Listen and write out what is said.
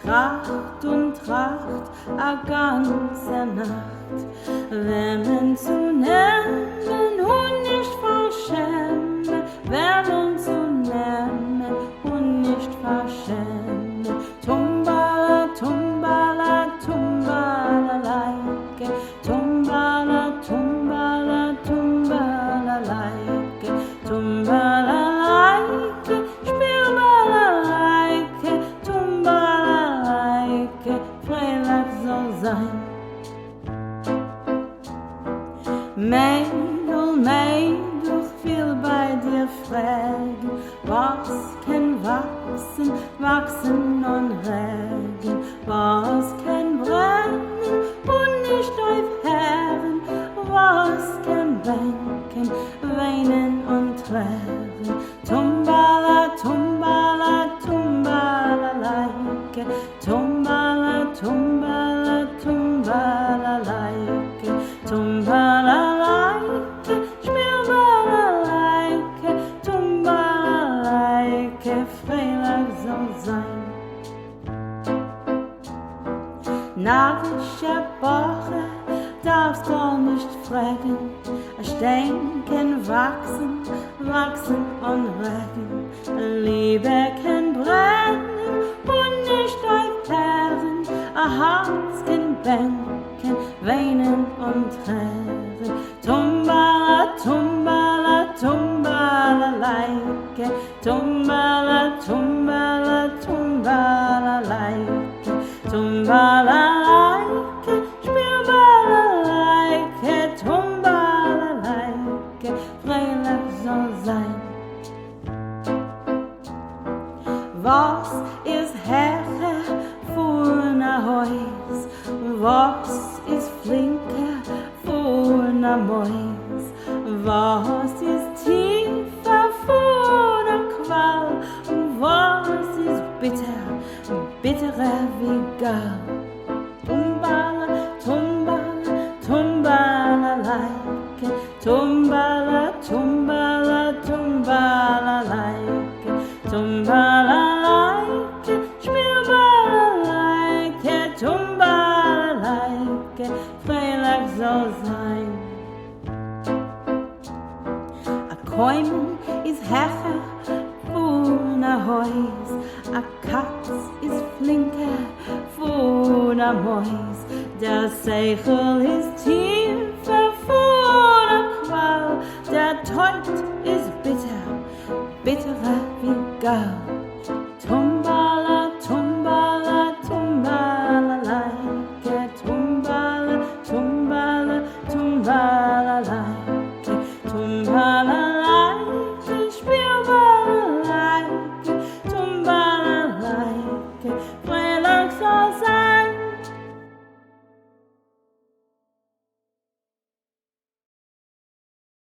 Tracht und Tracht, a ganze Nacht. Wenn zu nehmen und nicht verschämen, wenn zu nehmen und nicht verschämen. Tumbala, tumbala, tumbalalayke, tumbala, tumbala, tumbalalayke, tumbalalayke, spielbalalayke, tumbalalayke, Freitag soll sein. Mädel, Mädel, ich will bei dir fragen, was kann wachsen, wachsen und regen, was kann brennen und nicht aufhören, was kann bänken, weinen und tränen. Tumbala, tumbala, tumbalalayke, tumbala, tumbala, tumbalalayke, tumbalalayke, spielbalalayke, tumbalalayke, Freitag soll sein. Narrische Woche darfst du nicht fragen, Stein kann wachsen, wachsen und regen, Liebe kann brennen und nicht aufhören, a Herz kann bänken, weinen und tränen. Tumbala, tumbala, tumbalalayke, tumbala, tumbala, tumbalalayke, tumbalalayke, spielbalalayke, tumbalalayke, Freitag soll sein. Was ist Herre von a Haus? Was ist flinker von a Mäus? Was ist tiefer von a Qual? Was ist bitter, bitterer wie Gall? Tumbala, tumbala, tumbalalayke, tumbala, tumbala, tumbalalayke, tumbalalayke, spielbalalayke, tumbalalayke, Freitag soll sein. A Käumen ist Herr von a Haus, a Katz ist flinker von a Mäus, der Seichel ist tiefer von a Qual, der Tod ist bitter, bitterer wie Gall.